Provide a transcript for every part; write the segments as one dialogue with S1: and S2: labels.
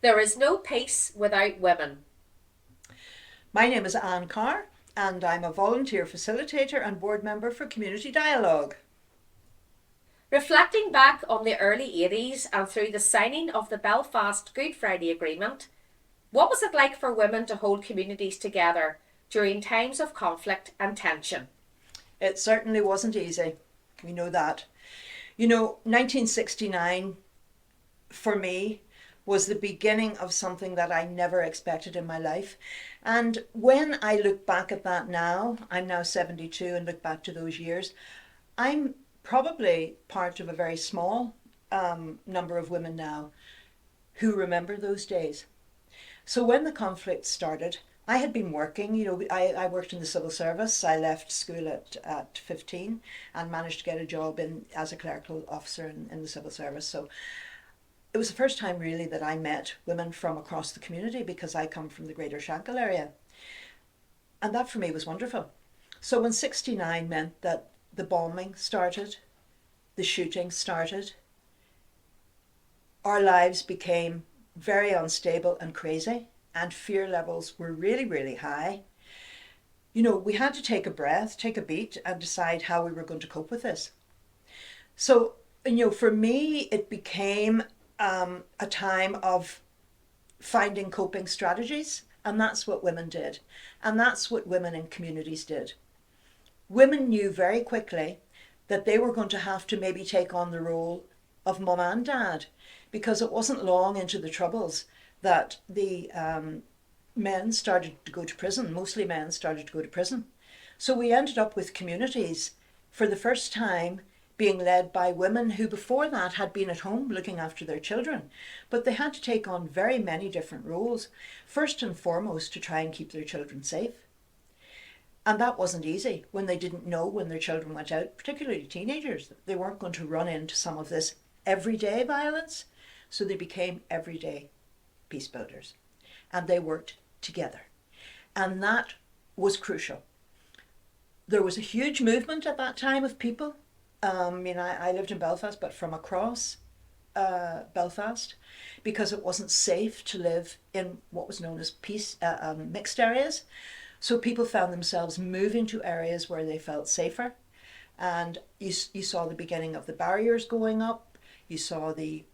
S1: There is no peace without women.
S2: My name is Anne Carr, and I'm a volunteer facilitator and board member for Community Dialogue.
S1: Reflecting back on the early 80s and through the signing of the Belfast Good Friday Agreement, what was it like for women to hold communities together during times of conflict and tension?
S2: It certainly wasn't easy. We know that. 1969 for me was the beginning of something that I never expected in my life. And when I look back at that now, I'm now 72 and look back to those years, I'm probably part of a very small number of women now who remember those days. So when the conflict started, I had been working, I worked in the civil service. I left school at 15 and managed to get a job as a clerical officer in the civil service. So it was the first time really that I met women from across the community because I come from the Greater Shankill area. And that for me was wonderful. So when 69 meant that the bombing started, the shooting started, our lives became very unstable and crazy, and fear levels were really, really high. We had to take a breath, take a beat, and decide how we were going to cope with this. So, for me, it became a time of finding coping strategies, and that's what women did. And that's what women in communities did. Women knew very quickly that they were going to have to maybe take on the role of mum and dad, because it wasn't long into the Troubles that the men started to go to prison. Mostly men started to go to prison. So we ended up with communities for the first time being led by women who before that had been at home looking after their children. But they had to take on very many different roles, first and foremost to try and keep their children safe. And that wasn't easy when they didn't know when their children went out, particularly teenagers. They weren't going to run into some of this everyday violence. So they became everyday peacebuilders. And they worked together. And that was crucial. There was a huge movement at that time of people. I lived in Belfast, but from across Belfast, because it wasn't safe to live in what was known as mixed areas. So people found themselves moving to areas where they felt safer. And you saw the beginning of the barriers going up. You saw the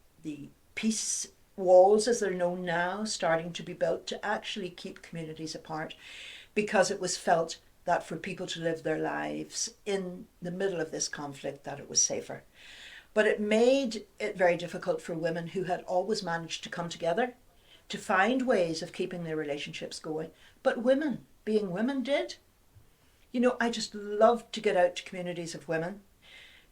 S2: peace walls, as they're known now, starting to be built to actually keep communities apart, because it was felt that for people to live their lives in the middle of this conflict, that it was safer. But it made it very difficult for women who had always managed to come together to find ways of keeping their relationships going. But women, being women, did. I just loved to get out to communities of women,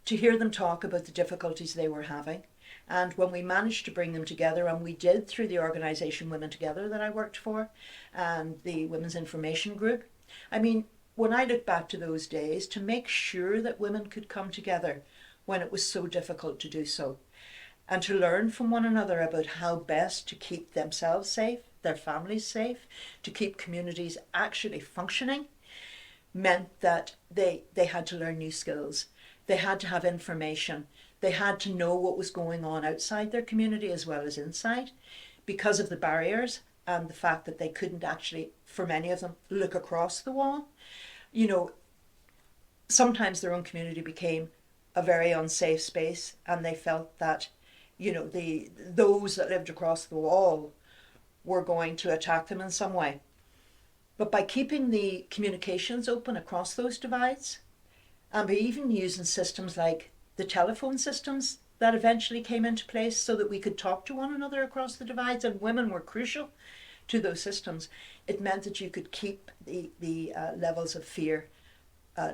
S2: to hear them talk about the difficulties they were having. And when we managed to bring them together, and we did through the organisation Women Together that I worked for, and the Women's Information Group, when I look back to those days, to make sure that women could come together when it was so difficult to do so, and to learn from one another about how best to keep themselves safe, their families safe, to keep communities actually functioning, meant that they had to learn new skills. They had to have information. They had to know what was going on outside their community as well as inside, because of the barriers and the fact that they couldn't actually, for many of them, look across the wall. Sometimes their own community became a very unsafe space, and they felt that, those that lived across the wall were going to attack them in some way. But by keeping the communications open across those divides, and by even using systems like the telephone systems that eventually came into place so that we could talk to one another across the divides, and women were crucial to those systems, it meant that you could keep the levels of fear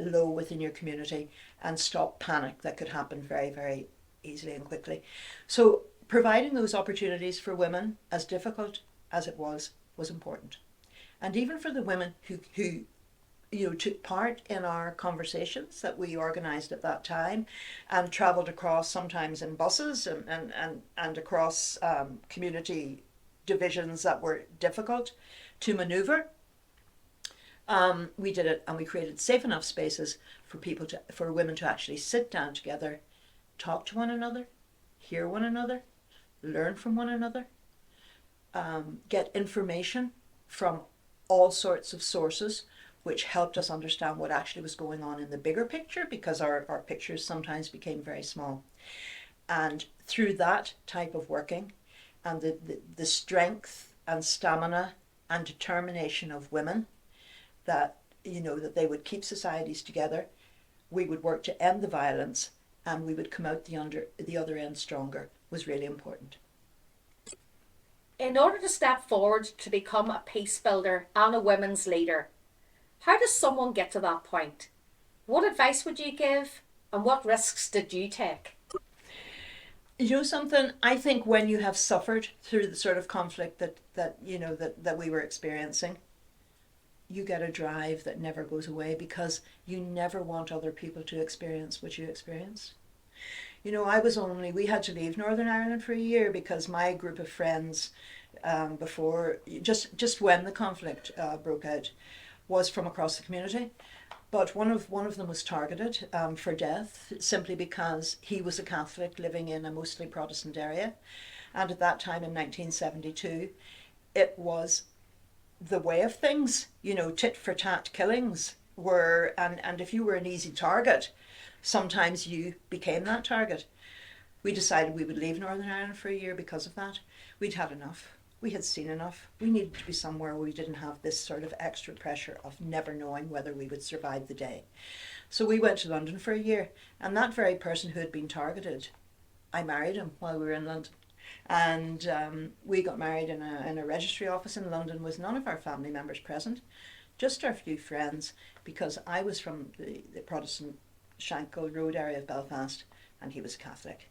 S2: low within your community and stop panic that could happen very, very easily and quickly. So providing those opportunities for women, as difficult as it was important. And even for the women who took part in our conversations that we organised at that time, and travelled across, sometimes in buses and across community divisions that were difficult to manoeuvre. We did it, and we created safe enough spaces for women to actually sit down together, talk to one another, hear one another, learn from one another, get information from all sorts of sources, which helped us understand what actually was going on in the bigger picture, because our pictures sometimes became very small. And through that type of working and the strength and stamina and determination of women, that, you know, that they would keep societies together, we would work to end the violence, and we would come out the other end stronger, was really important.
S1: In order to step forward to become a peace builder and a women's leader, how does someone get to that point? What advice would you give, and what risks did you take?
S2: You know something, I think when you have suffered through the sort of conflict that we were experiencing, you get a drive that never goes away, because you never want other people to experience what you experienced. You know, we had to leave Northern Ireland for a year, because my group of friends, before, just when the conflict broke out, was from across the community. But one of them was targeted for death, simply because he was a Catholic living in a mostly Protestant area. And at that time in 1972, it was the way of things. You know, tit for tat killings were, and if you were an easy target, sometimes you became that target. We decided we would leave Northern Ireland for a year because of that. We'd had enough. We had seen enough. We needed to be somewhere where we didn't have this sort of extra pressure of never knowing whether we would survive the day. So we went to London for a year, and that very person who had been targeted, I married him while we were in London. And we got married in a registry office in London with none of our family members present, just our few friends, because I was from the Protestant Shankill Road area of Belfast, and he was a Catholic.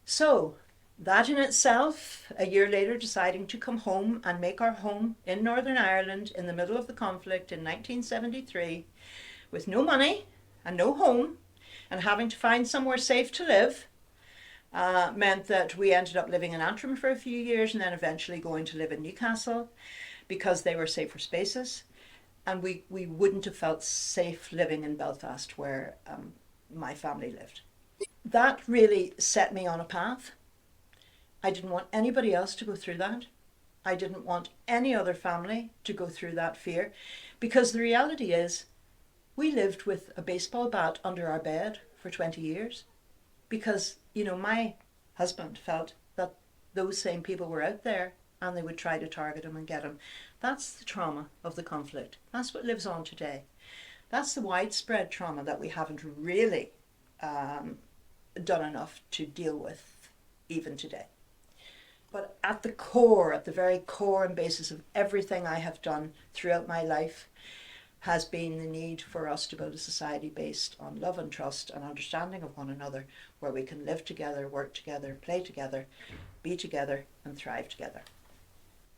S2: So that in itself, a year later deciding to come home and make our home in Northern Ireland in the middle of the conflict in 1973, with no money and no home, and having to find somewhere safe to live, meant that we ended up living in Antrim for a few years, and then eventually going to live in Newcastle, because they were safer spaces. And we wouldn't have felt safe living in Belfast, where my family lived. That really set me on a path. I didn't want anybody else to go through that. I didn't want any other family to go through that fear, because the reality is we lived with a baseball bat under our bed for 20 years, because, you know, my husband felt that those same people were out there and they would try to target him and get him. That's the trauma of the conflict. That's what lives on today. That's the widespread trauma that we haven't really done enough to deal with even today. But at the core, at the very core and basis of everything I have done throughout my life, has been the need for us to build a society based on love and trust and understanding of one another, where we can live together, work together, play together, be together, and thrive together.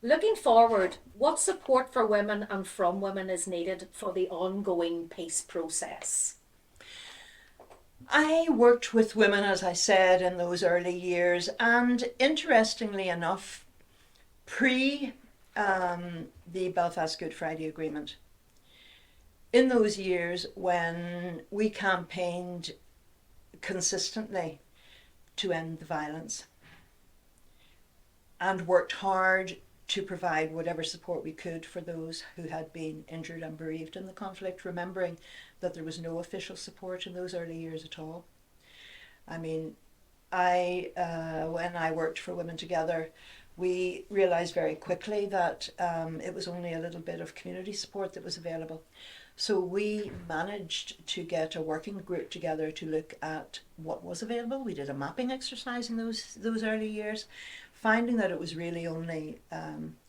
S1: Looking forward, what support for women and from women is needed for the ongoing peace process?
S2: I worked with women, as I said, in those early years, and interestingly enough, pre the Belfast Good Friday Agreement, in those years when we campaigned consistently to end the violence and worked hard to provide whatever support we could for those who had been injured and bereaved in the conflict, remembering that there was no official support in those early years at all. I mean, when I worked for Women Together, we realised very quickly that it was only a little bit of community support that was available. So we managed to get a working group together to look at what was available. We did a mapping exercise in those early years, finding that it was really only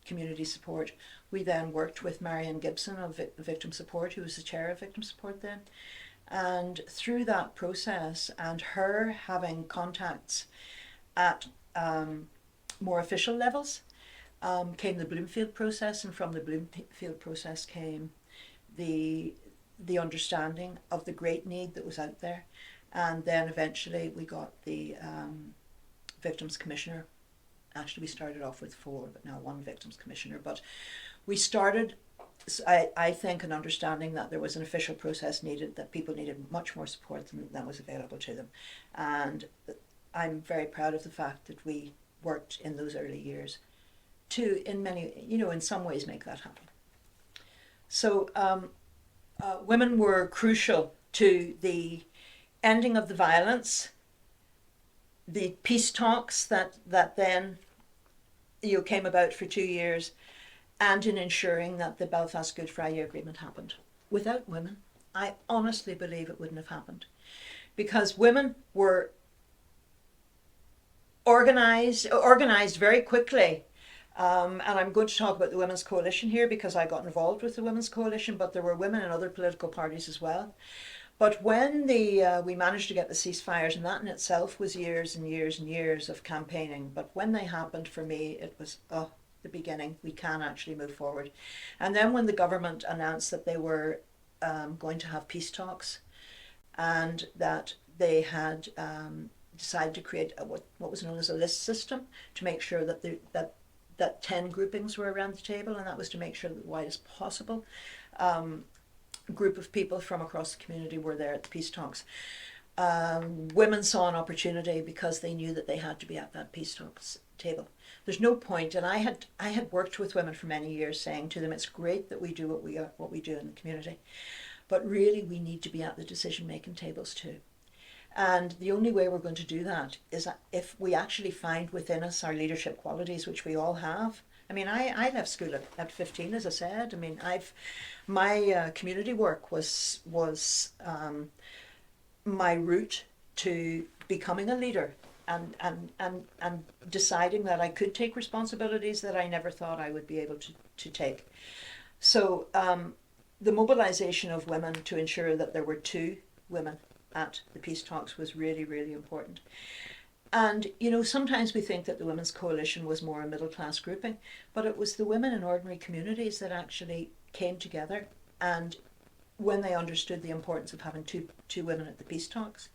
S2: community support. We then worked with Marion Gibson of Victim Support, who was the chair of Victim Support then. And through that process, and her having contacts at more official levels, came the Bloomfield process, and from the Bloomfield process came the understanding of the great need that was out there. And then eventually we got the Victims Commissioner. Actually, we started off with 4, but now 1 Victims Commissioner. But we started, I think, an understanding that there was an official process needed, that people needed much more support than was available to them. And I'm very proud of the fact that we worked in those early years to, in many, in some ways make that happen. So women were crucial to the ending of the violence, the peace talks that then came about for 2 years, and in ensuring that the Belfast Good Friday Agreement happened. Without women, I honestly believe it wouldn't have happened, because women were organized very quickly. And I'm going to talk about the Women's Coalition here because I got involved with the Women's Coalition, but there were women in other political parties as well. But when we managed to get the ceasefires, and that in itself was years and years and years of campaigning, but when they happened, for me, it was, the beginning. We can actually move forward. And then when the government announced that they were going to have peace talks, and that they had decided to create what was known as a list system to make sure that 10 groupings were around the table, and that was to make sure that the widest possible group of people from across the community were there at the peace talks. Women saw an opportunity because they knew that they had to be at that peace talks table. There's no point, and I had worked with women for many years, saying to them, it's great that we do what we do in the community, but really we need to be at the decision-making tables too. And the only way we're going to do that is if we actually find within us our leadership qualities, which we all have. I mean, I left school at 15, as I said. I mean, my community work was my route to becoming a leader and deciding that I could take responsibilities that I never thought I would be able to take. So the mobilization of women to ensure that there were 2 women at the peace talks was really, really important. And, sometimes we think that the Women's Coalition was more a middle class grouping, but it was the women in ordinary communities that actually came together, and when they understood the importance of having two women at the peace talks,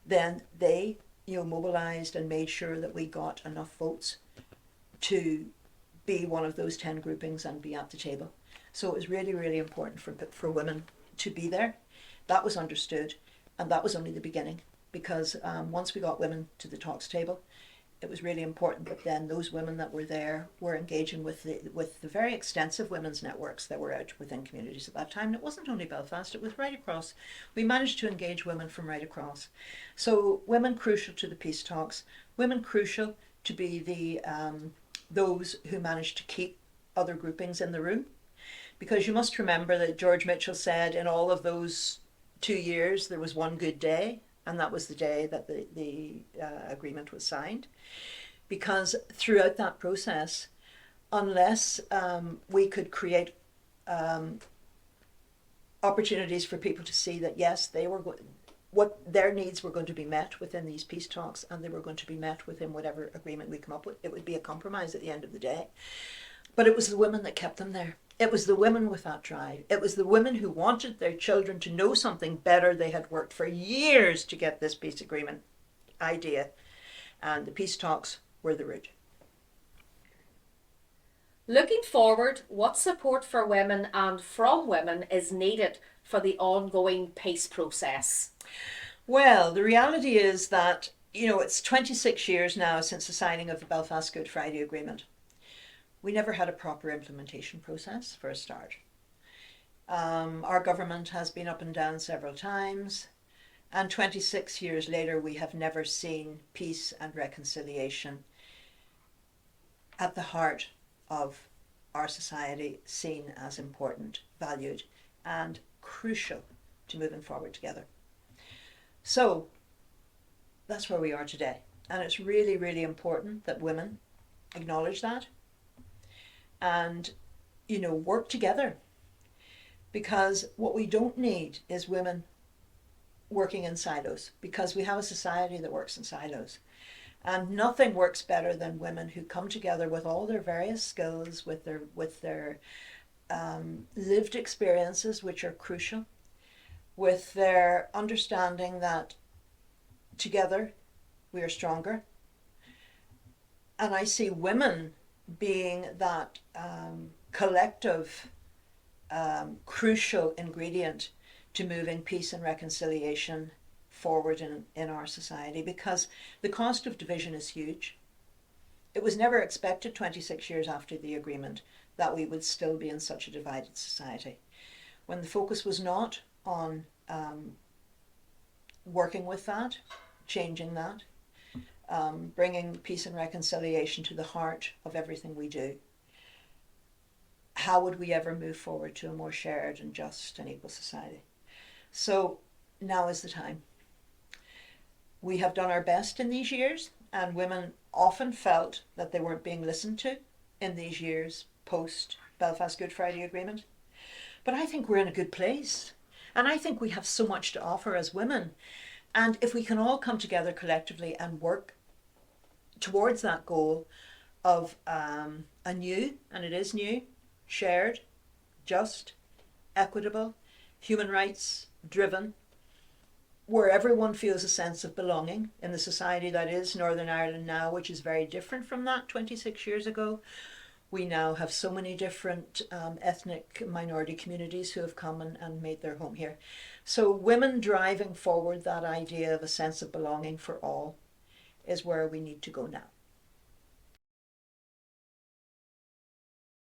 S2: then they, mobilized and made sure that we got enough votes to be one of those 10 groupings and be at the table. So it was really, really important for women to be there. That was understood. And that was only the beginning, because once we got women to the talks table, it was really important that then those women that were there were engaging with the very extensive women's networks that were out within communities at that time. And it wasn't only Belfast, it was right across. We managed to engage women from right across. So women crucial to the peace talks, women crucial to be the those who managed to keep other groupings in the room. Because you must remember that George Mitchell said in all of those 2 years there was one good day, and that was the day that the agreement was signed. Because throughout that process, unless we could create opportunities for people to see that yes, they were what their needs were going to be met within these peace talks, and they were going to be met within whatever agreement we come up with, it would be a compromise at the end of the day. But it was the women that kept them there. It was the women with that drive. It was the women who wanted their children to know something better. They had worked for years to get this peace agreement idea, and the peace talks were the route.
S1: Looking forward, what support for women and from women is needed for the ongoing peace process?
S2: Well, the reality is that, it's 26 years now since the signing of the Belfast Good Friday Agreement. We never had a proper implementation process, for a start. Our government has been up and down several times, and 26 years later we have never seen peace and reconciliation at the heart of our society seen as important, valued, and crucial to moving forward together. So that's where we are today, and it's really, really important that women acknowledge that and, work together, because what we don't need is women working in silos, because we have a society that works in silos, and nothing works better than women who come together with all their various skills, with their lived experiences, which are crucial, with their understanding that together we are stronger. And I see women being that collective, crucial ingredient to moving peace and reconciliation forward in our society, because the cost of division is huge. It was never expected 26 years after the agreement that we would still be in such a divided society. When the focus was not on working with that, changing that, bringing peace and reconciliation to the heart of everything we do, how would we ever move forward to a more shared and just and equal society? So now is the time. We have done our best in these years, and women often felt that they weren't being listened to in these years post Belfast Good Friday Agreement. But I think we're in a good place, and I think we have so much to offer as women. And if we can all come together collectively and work towards that goal of a new, and it is new, shared, just, equitable, human rights driven, where everyone feels a sense of belonging in the society that is Northern Ireland now, which is very different from that 26 years ago. We now have so many different ethnic minority communities who have come and made their home here. So women driving forward that idea of a sense of belonging for all is where we need to go now.